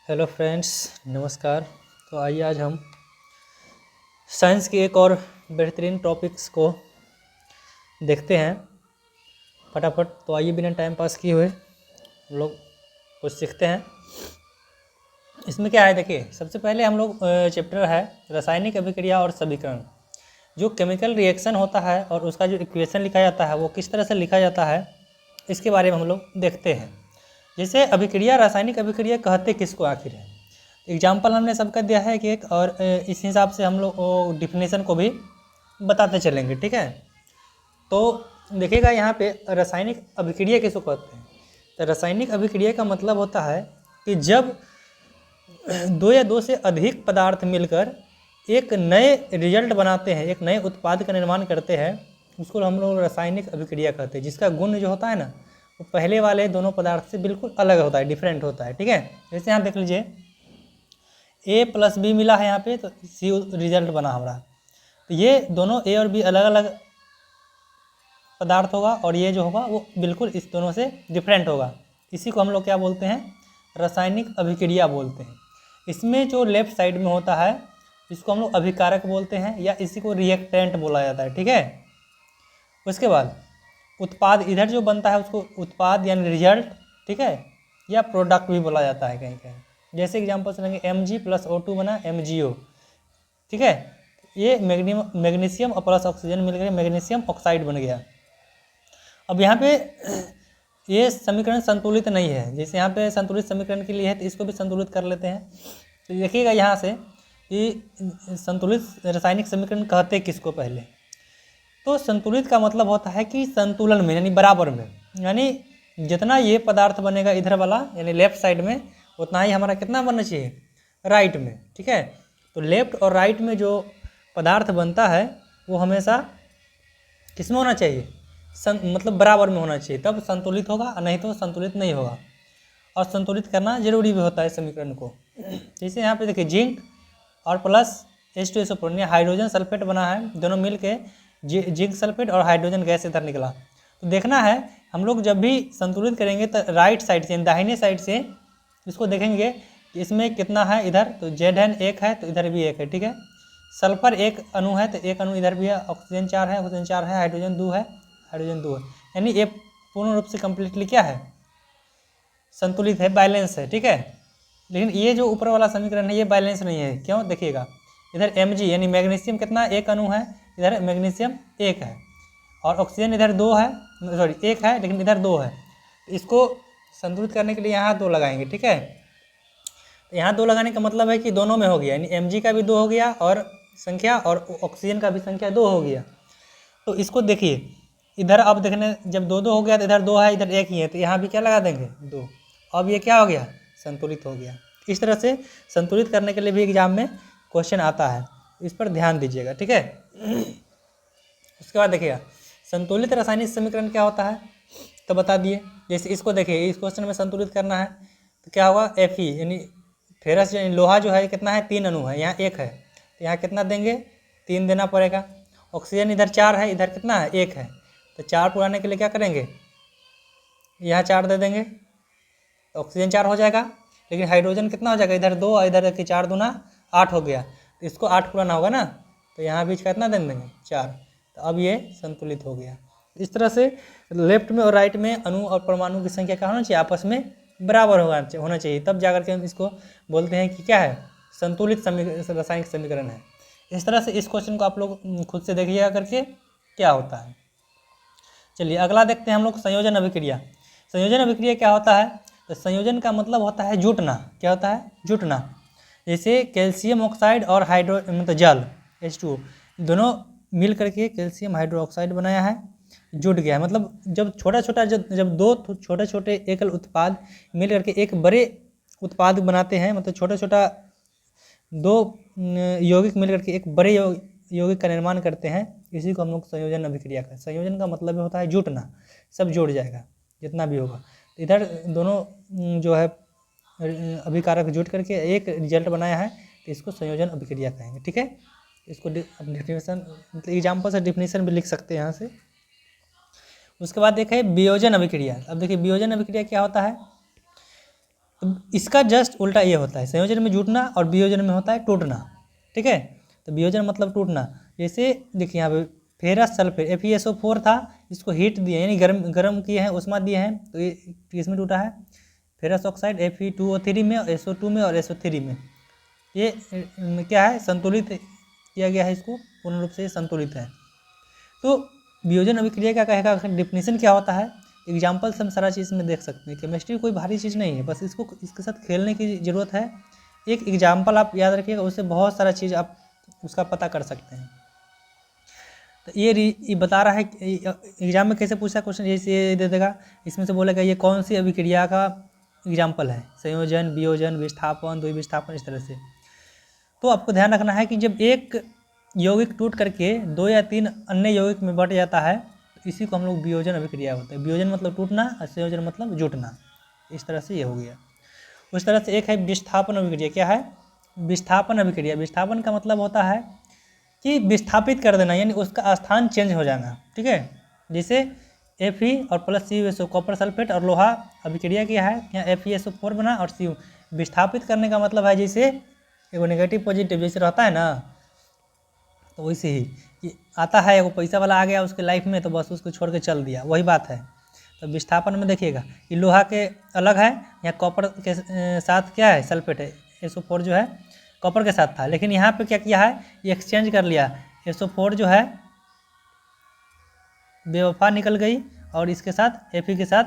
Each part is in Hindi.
हेलो फ्रेंड्स, नमस्कार। तो आइए आज हम साइंस की एक और बेहतरीन टॉपिक्स को देखते हैं फटाफट। तो आइए बिना टाइम पास किए हुए हम लोग कुछ सीखते हैं। इसमें क्या है, देखिए सबसे पहले हम लोग चैप्टर है रासायनिक अभिक्रिया और समीकरण। जो केमिकल रिएक्शन होता है और उसका जो इक्वेशन लिखा जाता है वो किस तरह से लिखा जाता है, इसके बारे में हम लोग देखते हैं। जैसे अभिक्रिया, रासायनिक अभिक्रिया कहते किसको आखिर है। एग्जाम्पल हमने सबका दिया है कि एक, और इस हिसाब से हम लोग डिफिनेशन को भी बताते चलेंगे, ठीक है। तो देखिएगा यहाँ पे रासायनिक अभिक्रिया किसको कहते हैं। तो रासायनिक अभिक्रिया का मतलब होता है कि जब दो या दो से अधिक पदार्थ मिलकर एक नए रिजल्ट बनाते हैं, एक नए उत्पाद का निर्माण करते हैं, उसको हम लोग रासायनिक अभिक्रिया कहते हैं। जिसका गुण जो होता है ना, वो पहले वाले दोनों पदार्थ से बिल्कुल अलग होता है, डिफरेंट होता है, ठीक है। जैसे यहाँ देख लीजिए A+B मिला है यहाँ पे, तो C रिजल्ट बना हमारा। तो ये दोनों A और B अलग अलग पदार्थ होगा और ये जो होगा वो बिल्कुल इस दोनों से डिफरेंट होगा। इसी को हम लोग क्या बोलते हैं, रासायनिक अभिक्रिया बोलते हैं। इसमें जो लेफ्ट साइड में होता है इसको हम लोग अभिकारक बोलते हैं, या इसी को रिएक्टेंट बोला जाता है, ठीक है। उसके बाद उत्पाद इधर जो बनता है उसको उत्पाद यानी रिजल्ट, ठीक है, या प्रोडक्ट भी बोला जाता है कहीं कहीं। जैसे एग्जाम्पल चलेंगे Mg+O2 बना MgO, ठीक है। ये मैग्नीशियम और प्लस ऑक्सीजन मिलकर मैग्नीशियम ऑक्साइड बन गया। अब यहाँ पे ये समीकरण संतुलित नहीं है। जैसे यहाँ पे संतुलित समीकरण के लिए है तो इसको भी संतुलित कर लेते हैं। तो देखिएगा यहाँ से कि संतुलित रासायनिक समीकरण कहते किसको पहले। तो संतुलित का मतलब होता है कि संतुलन में, यानी बराबर में, यानी जितना ये पदार्थ बनेगा इधर वाला यानी लेफ्ट साइड में, उतना ही हमारा कितना बनना चाहिए, राइट में, ठीक है। तो लेफ्ट और राइट में जो पदार्थ बनता है वो हमेशा किस में होना चाहिए, मतलब बराबर में होना चाहिए, तब संतुलित होगा, नहीं तो संतुलित नहीं होगा। और संतुलित करना जरूरी भी होता है समीकरण को। जैसे यहाँ पे देखिए जिंक और प्लस H2SO4 हाइड्रोजन सल्फेट बना है, दोनों मिल के जिंक सल्फेट और हाइड्रोजन गैस इधर निकला। तो देखना है हम लोग जब भी संतुलित करेंगे तो राइट साइड से, दाहिने साइड से इसको देखेंगे कि इसमें कितना है इधर, तो Zn 1 है तो इधर भी 1 है, ठीक है। सल्फर एक अणु है तो एक अणु इधर भी है, ऑक्सीजन 4 है, ऑक्सीजन 4 है, हाइड्रोजन 2 है, हाइड्रोजन 2 है। यानी ये पूर्ण रूप से कम्प्लीटली क्या है, संतुलित है, बैलेंस है, ठीक है। लेकिन ये जो ऊपर वाला समीकरण है ये बैलेंस नहीं है। क्यों, देखिएगा इधर Mg यानी मैग्नीशियम कितना, एक अणु है, इधर मैग्नीशियम 1 है, और ऑक्सीजन इधर 2 है, सॉरी 1 है लेकिन इधर 2 है। इसको संतुलित करने के लिए यहाँ 2 लगाएंगे, ठीक है। तो यहाँ 2 लगाने का मतलब है कि दोनों में हो गया, यानी Mg का भी 2 हो गया और संख्या, और ऑक्सीजन का भी संख्या 2 हो गया। तो इसको देखिए इधर अब देखने, जब 2 2 हो गया तो इधर 2 है, इधर 1 ही है, तो यहाँ भी क्या लगा देंगे 2। अब ये क्या हो गया, संतुलित हो गया। इस तरह से संतुलित करने के लिए भी एग्जाम में क्वेश्चन आता है, इस पर ध्यान दीजिएगा, ठीक है। उसके बाद देखिएगा संतुलित रासायनिक समीकरण क्या होता है, तो बता दिए। जैसे इसको देखिए, इस क्वेश्चन में संतुलित करना है तो क्या होगा, Fe यानी फेरस यानी लोहा जो है कितना है, 3 अणु है, यहाँ 1 है, तो यहाँ कितना देंगे, 3 देना पड़ेगा। ऑक्सीजन इधर 4 है, इधर कितना है, 1 है, तो 4 पुराने के लिए क्या करेंगे, यहाँ 4 दे देंगे, ऑक्सीजन 4 हो जाएगा। लेकिन हाइड्रोजन कितना हो जाएगा, इधर 2 और इधर की 4 दूना 8 हो गया, तो इसको 8 पुराना होगा ना, तो यहाँ बीच का कितना दे देंगे 4। तो अब ये संतुलित हो गया। इस तरह से लेफ्ट में और राइट में अणु और परमाणु की संख्या क्या होना चाहिए, आपस में बराबर होना चाहिए, तब जाकर के हम इसको बोलते हैं कि क्या है, संतुलित रासायनिक समीकरण है। इस तरह से इस क्वेश्चन को आप लोग खुद से देखिएगा करके क्या होता है। चलिए अगला देखते हैं हम लोग, संयोजन अभिक्रिया। संयोजन अभिक्रिया क्या होता है, तो संयोजन का मतलब होता है जुटना। क्या होता है, जुटना। जैसे कैल्शियम ऑक्साइड और मतलब जल H2O दोनों मिल करके कैल्शियम हाइड्रोक्साइड बनाया है, जुट गया है। मतलब जब छोटा छोटा जब 2 छोटे छोटे एकल उत्पाद मिल करके एक बड़े उत्पाद बनाते हैं, मतलब छोटा छोटा 2 यौगिक मिल करके एक बड़े यौगिक का निर्माण करते हैं, इसी को हम लोग संयोजन अभिक्रिया का। संयोजन का मतलब होता है जुटना, सब जुड़ जाएगा जितना भी होगा। तो इधर दोनों जो है अभिकारक जुट करके एक रिजल्ट बनाया है, तो इसको संयोजन अभिक्रिया कहेंगे, ठीक है। इसको डिफिनेशन मतलब एग्जाम्पल से डिफिनेशन भी लिख सकते हैं यहाँ से। उसके बाद देखें वियोजन अभिक्रिया। अब देखिए वियोजन अभिक्रिया क्या होता है, तो इसका जस्ट उल्टा ये होता है, संयोजन में जुटना और वियोजन में होता है टूटना। ठीक है, तो वियोजन मतलब टूटना। जैसे देखिए यहाँ पे फेरस सल्फेट FeSO4 था, इसको हीट दिए यानी गर्म किए हैं, उष्मा दिए हैं, तो ये किसमें टूटा है, फेरस ऑक्साइड Fe2O3 में और SO2 में और SO3 में। ये क्या है, संतुलित किया गया है, इसको पूर्ण रूप से संतुलित है। तो वियोजन अभिक्रिया का कहेगा डिफिनीशन क्या होता है, एग्जाम्पल से हम सारा चीज़ में देख सकते हैं। केमिस्ट्री कोई भारी चीज़ नहीं है, बस इसको इसके साथ खेलने की ज़रूरत है। एक एग्जाम्पल आप याद रखिएगा, उससे बहुत सारा चीज़ आप उसका पता कर सकते हैं। तो ये बता रहा है एग्जाम में कैसे पूछा क्वेश्चन, जैसे ये दे देगा, इसमें से बोलेगा ये कौन सी अभिक्रिया का एग्जाम्पल है, संयोजन, वियोजन, विस्थापन, द्विविस्थापन, इस तरह से। तो आपको ध्यान रखना है कि जब एक यौगिक टूट करके 2 या 3 अन्य यौगिक में बट जाता है, तो इसी को हम लोग वियोजन अभिक्रिया होता है। वियोजन मतलब टूटना और संयोजन मतलब जुटना। इस तरह से ये हो गया। उस तरह से एक है विस्थापन अभिक्रिया। क्या है, विस्थापन अभिक्रिया। विस्थापन का मतलब होता है कि विस्थापित कर देना, यानी उसका स्थान चेंज हो जाना। ठीक है, जैसे Fe और प्लस CuSO कॉपर सल्फेट और लोहा अभिक्रिया किया है, यहाँ FeSO4 बना और Cu। विस्थापित करने का मतलब है जैसे एगो नेगेटिव पॉजिटिव जैसे रहता है ना, तो वैसे ही कि आता है एगो पैसा वाला आ गया उसके लाइफ में, तो बस उसको छोड़ के चल दिया, वही बात है। तो विस्थापन में देखिएगा कि लोहा के अलग है, यहाँ कॉपर के साथ क्या है, सल्फेट है, SO4 जो है कॉपर के साथ था, लेकिन यहाँ पे क्या किया है, ये एक्सचेंज कर लिया। SO4 जो है बेवफा निकल गई और इसके साथ Fe के साथ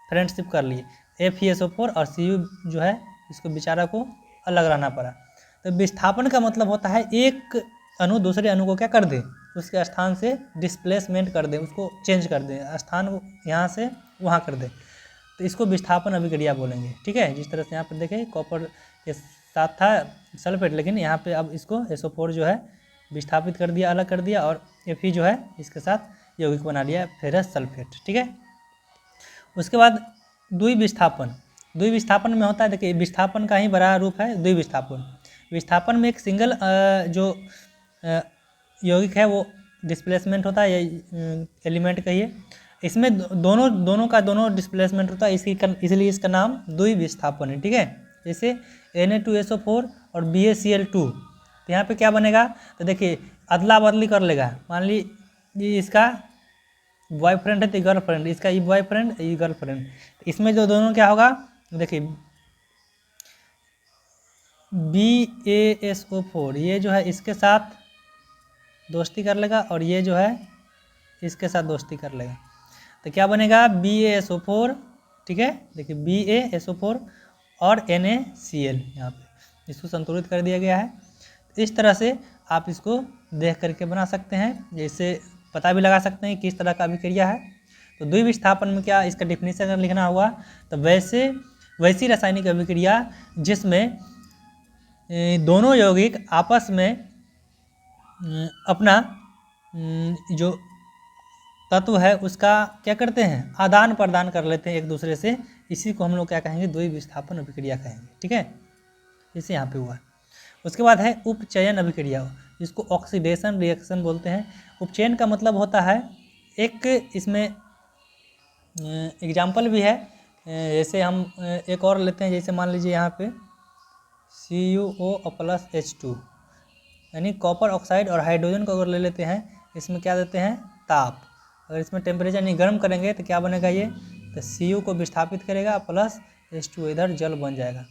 फ्रेंडशिप कर ली। FeSO4 और Cu जो है इसको बेचारा को अलग रहना पड़ा। तो विस्थापन का मतलब होता है एक अणु दूसरे अणु को क्या कर दे, उसके स्थान से डिस्प्लेसमेंट कर दे, उसको चेंज कर दे, स्थान यहाँ से वहाँ कर दे, तो इसको विस्थापन अभिक्रिया बोलेंगे। ठीक है, जिस तरह से यहाँ पर देखें कॉपर के साथ था सल्फेट, लेकिन यहाँ पे अब इसको SO4 जो है विस्थापित कर दिया, अलग कर दिया, और Fe जो है इसके साथ यौगिक बना लिया फेरस सल्फेट। ठीक है, उसके बाद द्विविस्थापन। द्विविस्थापन में होता है, देखिए विस्थापन का ही बड़ा रूप है द्विविस्थापन। विस्थापन में एक सिंगल जो यौगिक है वो डिस्प्लेसमेंट होता है, या एलिमेंट कहिए, इसमें दोनों का डिस्प्लेसमेंट होता है, इसलिए इसका नाम द्विविस्थापन है। ठीक है, जैसे Na2SO4 और BaCl2, तो यहाँ पे क्या बनेगा, तो देखिए अदला बदली कर लेगा। मान लीजिए इसका बॉयफ्रेंड है तो गर्लफ्रेंड, इसका ये बॉयफ्रेंड ये गर्लफ्रेंड, इसमें जो दोनों क्या होगा, देखिए BaSO4 ये जो है इसके साथ दोस्ती कर लेगा और ये जो है इसके साथ दोस्ती कर लेगा, तो क्या बनेगा BaSO4। ठीक है, देखिए BaSO4 और NaCl, यहाँ पे इसको संतुलित कर दिया गया है। इस तरह से आप इसको देख करके बना सकते हैं, जैसे पता भी लगा सकते हैं किस तरह का अभिक्रिया है। तो द्विविस्थापन में क्या, इसका डिफिनीशन अगर लिखना हुआ तो वैसी रासायनिक अभिक्रिया जिसमें दोनों यौगिक आपस में अपना जो तत्व है उसका क्या करते हैं, आदान प्रदान कर लेते हैं एक दूसरे से, इसी को हम लोग क्या कहेंगे, द्विविस्थापन अभिक्रिया कहेंगे। ठीक है, इसे यहाँ पे हुआ। उसके बाद है उपचयन अभिक्रिया, जिसको ऑक्सीडेशन रिएक्शन बोलते हैं। उपचयन का मतलब होता है, एक इसमें एग्जाम्पल भी है, जैसे हम एक और लेते हैं, जैसे मान लीजिए यहाँ पे CuO+H2, यानी कॉपर ऑक्साइड और हाइड्रोजन को अगर ले लेते हैं, इसमें क्या देते हैं, ताप। अगर इसमें टेम्परेचर यानी गर्म करेंगे तो क्या बनेगा, ये तो Cu को विस्थापित करेगा प्लस H2 इधर जल बन जाएगा।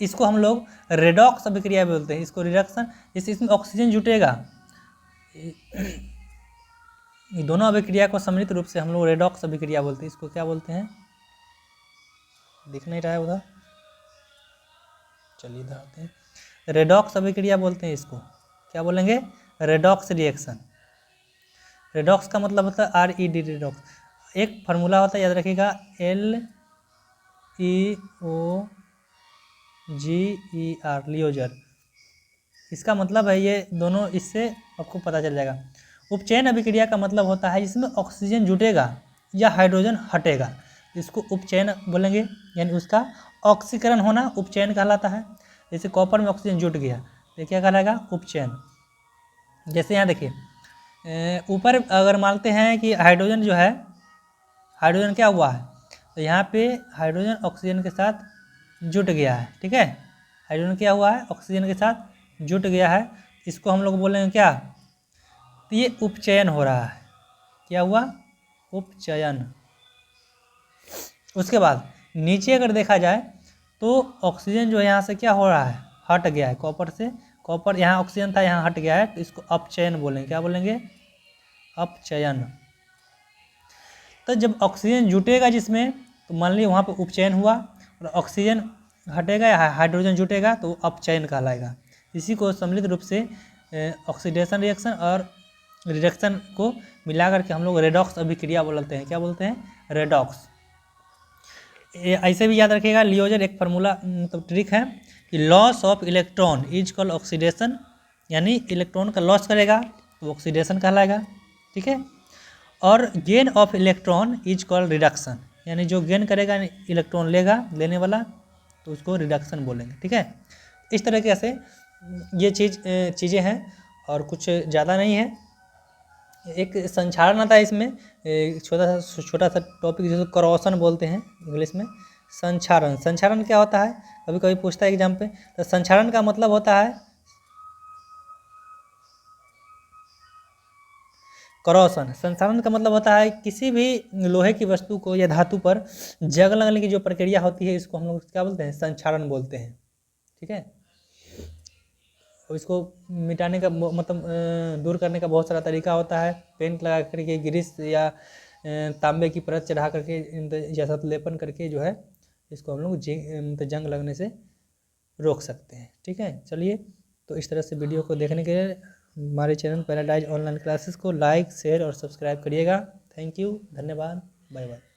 इसको हम लोग रेडॉक्स अभिक्रिया बोलते हैं। इसको रिडक्शन, जैसे इसमें ऑक्सीजन जुटेगा, ये दोनों अभिक्रिया को सम्मिलित रूप से हम लोग रेडॉक्स अभिक्रिया बोलते हैं। इसको क्या बोलते हैं, दिख नहीं रहा है उधर, चलिए इधर आते हैं। रेडॉक्स अभिक्रिया बोलते हैं इसको, क्या बोलेंगे, रेडॉक्स रिएक्शन। रेडॉक्स का मतलब होता है RED, रेडॉक्स। एक फार्मूला होता है, याद रखिएगा, LEOGER, लियोजर। इसका मतलब है ये दोनों, इससे आपको पता चल जाएगा। उपचयन अभिक्रिया का मतलब होता है जिसमें ऑक्सीजन जुटेगा या हाइड्रोजन हटेगा, इसको उपचयन बोलेंगे, यानी उसका ऑक्सीकरण होना उपचयन कहलाता है। जैसे कॉपर में ऑक्सीजन जुट गया तो क्या कहलाएगा, उपचयन। जैसे यहाँ देखिए ऊपर अगर मानते हैं कि हाइड्रोजन जो है, हाइड्रोजन क्या हुआ है, तो यहाँ पे हाइड्रोजन ऑक्सीजन के साथ जुट गया है, ठीक है। हाइड्रोजन क्या हुआ है, ऑक्सीजन के साथ जुट गया है, इसको हम लोग बोलेंगे क्या, तो ये उपचयन हो रहा है। क्या हुआ, उपचयन। उसके बाद नीचे अगर देखा जाए तो ऑक्सीजन जो है यहाँ से क्या हो रहा है, हट गया है कॉपर से। कॉपर यहाँ ऑक्सीजन था, यहाँ हट गया है, तो इसको अपचयन बोलेंगे। क्या बोलेंगे, अपचयन। तो जब ऑक्सीजन जुटेगा जिसमें, तो मान लीजिए वहाँ पर उपचयन हुआ, और ऑक्सीजन हटेगा या हाइड्रोजन जुटेगा तो अपचयन कहलाएगा। इसी को सम्मिलित रूप से ऑक्सीडेशन रिएक्शन और रिडक्शन को मिला करके हम लोग रेडॉक्स अभिक्रिया बोलते हैं। क्या बोलते हैं, रेडॉक्स। ऐसे भी याद रखिएगा, लियोजर एक फार्मूला मतलब ट्रिक है कि loss of electron is called oxidation, यानी इलेक्ट्रॉन का लॉस करेगा तो ऑक्सीडेशन कहलाएगा, ठीक है। और gain of electron is called reduction, यानी जो गेन करेगा इलेक्ट्रॉन लेगा, लेने वाला, तो उसको रिडक्शन बोलेंगे, ठीक है। इस तरीके से ये चीज़ें हैं और कुछ ज़्यादा नहीं है। एक संक्षारण आता है इसमें, छोटा सा टॉपिक जिसको क्रॉसन बोलते हैं इंग्लिश में, संक्षारण। संक्षारण क्या होता है, कभी कभी पूछता है एग्जाम पे, तो संक्षारण का मतलब होता है क्रॉसन। संक्षारण का मतलब होता है किसी भी लोहे की वस्तु को या धातु पर जंग लगने की जो प्रक्रिया होती है, इसको हम लोग क्या बोलते हैं, संक्षारण बोलते हैं, ठीक है। और इसको मिटाने का मतलब दूर करने का बहुत सारा तरीका होता है। पेंट लगा करके, ग्रीस या तांबे की परत चढ़ा करके या लेपन करके जो है इसको हम लोग जंग लगने से रोक सकते हैं, ठीक है। चलिए, तो इस तरह से वीडियो को देखने के लिए हमारे चैनल पैराडाइज ऑनलाइन क्लासेस को लाइक, शेयर और सब्सक्राइब करिएगा। थैंक यू, धन्यवाद, बाय बाय।